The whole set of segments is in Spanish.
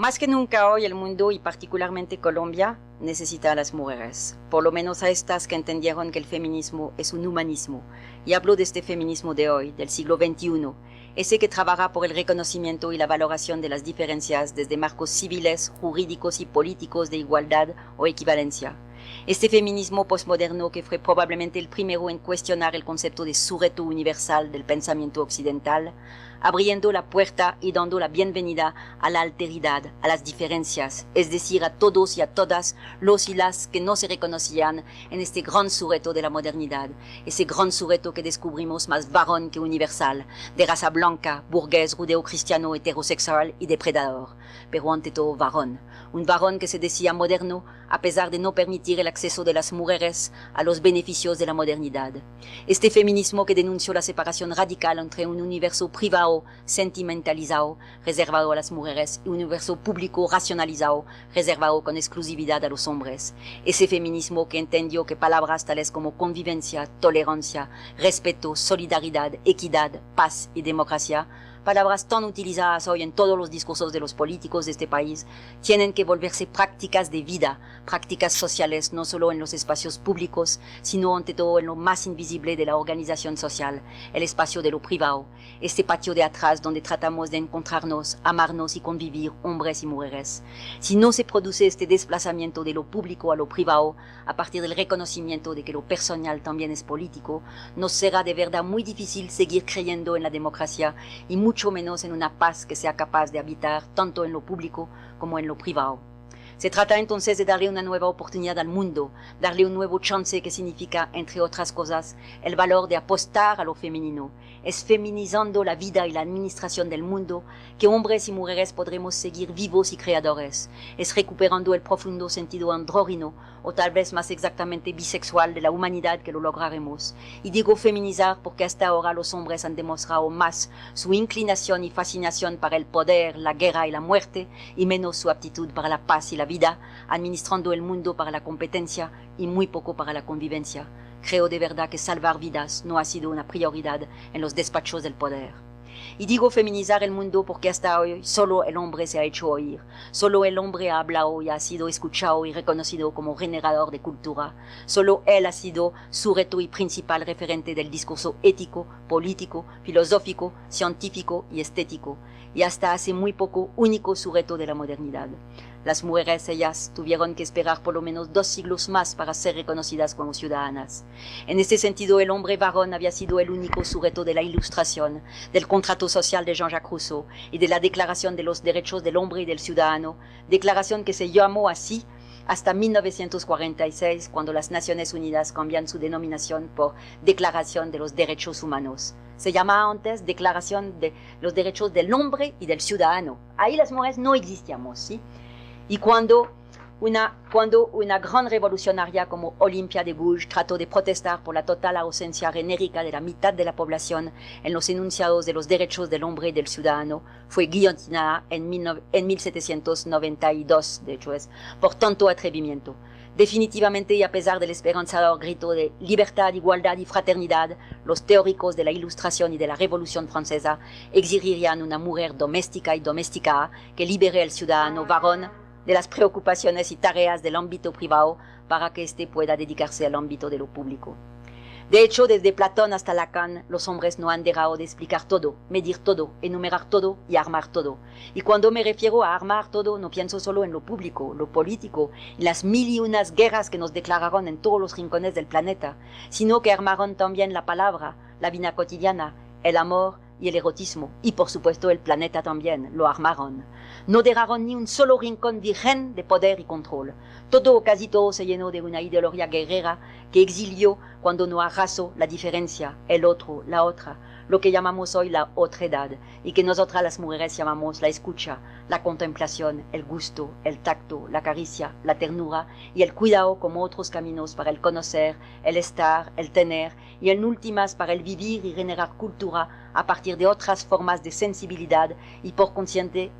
Más que nunca hoy el mundo y particularmente Colombia necesita a las mujeres, por lo menos a estas que entendieron que el feminismo es un humanismo. Y hablo de este feminismo de hoy, del siglo XXI, ese que trabaja por el reconocimiento y la valoración de las diferencias desde marcos civiles, jurídicos y políticos de igualdad o equivalencia. Este feminismo postmoderno que fue probablemente el primero en cuestionar el concepto de sujeto universal del pensamiento occidental, abriendo la puerta y dando la bienvenida a la alteridad, a las diferencias, es decir, a todos y a todas los y las que no se reconocían en este gran sujeto de la modernidad, ese gran sujeto que descubrimos más varón que universal, de raza blanca, burgués, judeo-cristiano, heterosexual y depredador, pero ante todo varón, un varón que se decía moderno a pesar de no permitir el acceso de las mujeres a los beneficios de la modernidad. Este feminismo que denunció la separación radical entre un universo privado, sentimentalizado, reservado a las mujeres, y un universo público racionalizado, reservado con exclusividad a los hombres. Ese feminismo que entendió que palabras tales como convivencia, tolerancia, respeto, solidaridad, equidad, paz y democracia, palabras tan utilizadas hoy en todos los discursos de los políticos de este país, tienen que volverse prácticas de vida, prácticas sociales, no solo en los espacios públicos, sino ante todo en lo más invisible de la organización social, el espacio de lo privado, este patio de atrás donde tratamos de encontrarnos, amarnos y convivir hombres y mujeres. Si no se produce este desplazamiento de lo público a lo privado, a partir del reconocimiento de que lo personal también es político, nos será de verdad muy difícil seguir creyendo en la democracia y mucho menos en una paz que sea capaz de habitar tanto en lo público como en lo privado. Se trata entonces de darle una nueva oportunidad al mundo, darle un nuevo chance que significa, entre otras cosas, el valor de apostar a lo femenino. Es feminizando la vida y la administración del mundo que hombres y mujeres podremos seguir vivos y creadores. Es recuperando el profundo sentido andrógino, o tal vez más exactamente bisexual de la humanidad que lo lograremos. Y digo feminizar porque hasta ahora los hombres han demostrado más su inclinación y fascinación para el poder, la guerra y la muerte, y menos su aptitud para la paz y la vida, administrando el mundo para la competencia y muy poco para la convivencia. Creo de verdad que salvar vidas no ha sido una prioridad en los despachos del poder. Y digo feminizar el mundo porque hasta hoy solo el hombre se ha hecho oír, solo el hombre ha hablado y ha sido escuchado y reconocido como generador de cultura, solo él ha sido sujeto y principal referente del discurso ético, político, filosófico, científico y estético, y hasta hace muy poco único sujeto de la modernidad. Las mujeres, ellas, tuvieron que esperar por lo menos 2 siglos más para ser reconocidas como ciudadanas. En este sentido, el hombre varón había sido el único sujeto de la Ilustración, del contrato social de Jean-Jacques Rousseau y de la Declaración de los Derechos del Hombre y del Ciudadano, declaración que se llamó así hasta 1946, cuando las Naciones Unidas cambian su denominación por Declaración de los Derechos Humanos. Se llamaba antes Declaración de los Derechos del Hombre y del Ciudadano. Ahí las mujeres no existíamos, ¿sí? Y cuando una gran revolucionaria como Olympia de Gouges trató de protestar por la total ausencia genérica de la mitad de la población en los enunciados de los derechos del hombre y del ciudadano, fue guillotinada en 1792, de hecho es, por tanto atrevimiento. Definitivamente, y a pesar del esperanzador grito de libertad, igualdad y fraternidad, los teóricos de la Ilustración y de la Revolución Francesa exigirían una mujer doméstica y domesticada que libere al ciudadano varón de las preocupaciones y tareas del ámbito privado para que éste pueda dedicarse al ámbito de lo público. De hecho, desde Platón hasta Lacan, los hombres no han dejado de explicar todo, medir todo, enumerar todo y armar todo. Y cuando me refiero a armar todo, no pienso solo en lo público, lo político y las 1001 guerras que nos declararon en todos los rincones del planeta, sino que armaron también la palabra, la vida cotidiana, el amor y el erotismo, y por supuesto el planeta también, lo armaron. No dejaron ni un solo rincón virgen de poder y control. Todo o casi todo se llenó de una ideología guerrera que exilió cuando no arrasó la diferencia, el otro, la otra, lo que llamamos hoy la otredad, y que nosotras las mujeres llamamos la escucha, la contemplación, el gusto, el tacto, la caricia, la ternura y el cuidado como otros caminos para el conocer, el estar, el tener, y en últimas para el vivir y generar cultura a partir de otras formas de sensibilidad y por consiguiente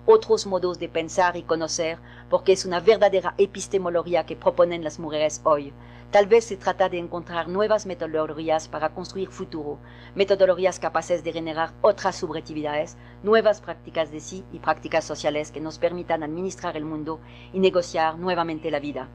otros modos de pensar y conocer, porque es una verdadera epistemología que proponen las mujeres hoy. Tal vez se trata de encontrar nuevas metodologías para construir futuro, metodologías capaces de generar otras subjetividades, nuevas prácticas de sí y prácticas sociales que nos permitan administrar el mundo y negociar nuevamente la vida.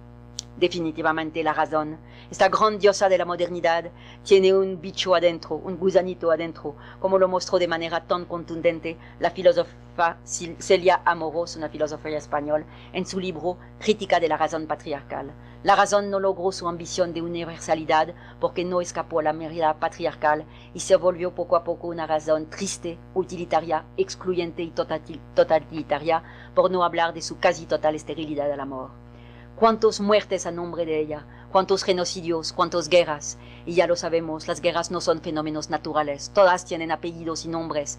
Definitivamente la razón, esta gran diosa de la modernidad, tiene un bicho adentro, un gusanito adentro, como lo mostró de manera tan contundente la filósofa Celia Amorós, una filósofa española, en su libro Crítica de la razón patriarcal. La razón no logró su ambición de universalidad porque no escapó a la mirada patriarcal y se volvió poco a poco una razón triste, utilitaria, excluyente y totalitaria, por no hablar de su casi total esterilidad del amor. Cuántas muertes a nombre de ella, cuántos genocidios, cuántas guerras. Y ya lo sabemos, las guerras no son fenómenos naturales, todas tienen apellidos y nombres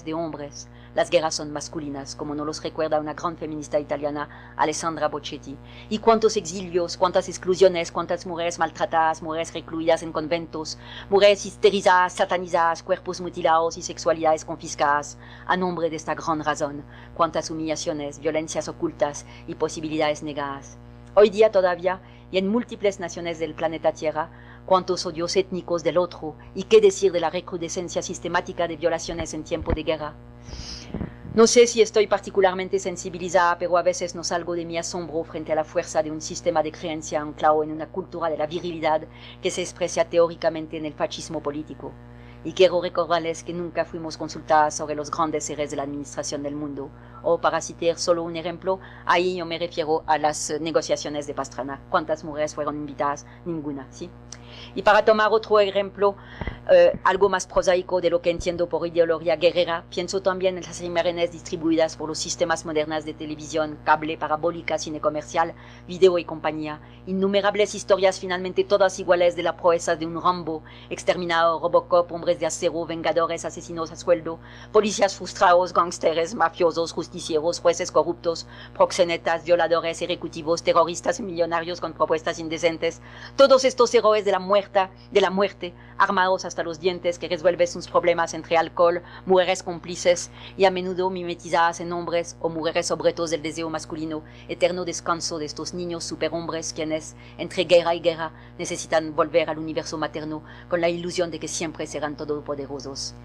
de hombres. Las guerras son masculinas, como nos los recuerda una gran feminista italiana, Alessandra Bocchetti. Y cuántos exilios, cuántas exclusiones, cuántas mujeres maltratadas, mujeres recluidas en conventos, mujeres histerizadas, satanizadas, cuerpos mutilados y sexualidades confiscadas, a nombre de esta gran razón. Cuántas humillaciones, violencias ocultas y posibilidades negadas. Hoy día todavía, y en múltiples naciones del planeta Tierra, cuántos odios étnicos del otro, y qué decir de la recrudescencia sistemática de violaciones en tiempo de guerra. No sé si estoy particularmente sensibilizada, pero a veces no salgo de mi asombro frente a la fuerza de un sistema de creencia anclado en una cultura de la virilidad que se expresa teóricamente en el fascismo político. Y quiero recordarles que nunca fuimos consultadas sobre los grandes ejes de la administración del mundo. O, para citar solo un ejemplo, ahí yo me refiero a las negociaciones de Pastrana. ¿Cuántas mujeres fueron invitadas? Ninguna, ¿sí? Y para tomar otro ejemplo, algo más prosaico de lo que entiendo por ideología guerrera, pienso también en las imágenes distribuidas por los sistemas modernos de televisión, cable, parabólica, cine comercial, video y compañía. Innumerables historias finalmente todas iguales de la proeza de un Rambo, exterminador, Robocop, hombres de acero, vengadores, asesinos a sueldo, policías frustrados, gangsters, mafiosos, justicieros, jueces corruptos, proxenetas, violadores, ejecutivos, terroristas y millonarios con propuestas indecentes. Todos estos héroes de la muerte, armados hasta los dientes, que resuelven sus problemas entre alcohol, mujeres cómplices y a menudo mimetizadas en hombres o mujeres objetos del deseo masculino, eterno descanso de estos niños superhombres quienes, entre guerra y guerra, necesitan volver al universo materno con la ilusión de que siempre serán todopoderosos.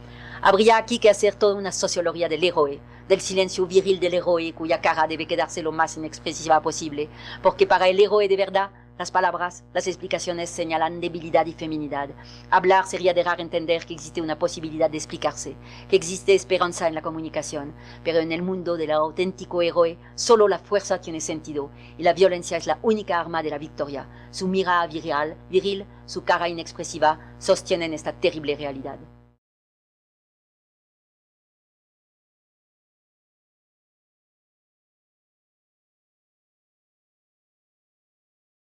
Habría aquí que hacer toda una sociología del héroe, del silencio viril del héroe cuya cara debe quedarse lo más inexpresiva posible, porque para el héroe de verdad, las palabras, las explicaciones señalan debilidad y feminidad. Hablar sería dejar entender que existe una posibilidad de explicarse, que existe esperanza en la comunicación, pero en el mundo del auténtico héroe, solo la fuerza tiene sentido y la violencia es la única arma de la victoria. Su mirada viril, su cara inexpresiva, sostienen esta terrible realidad.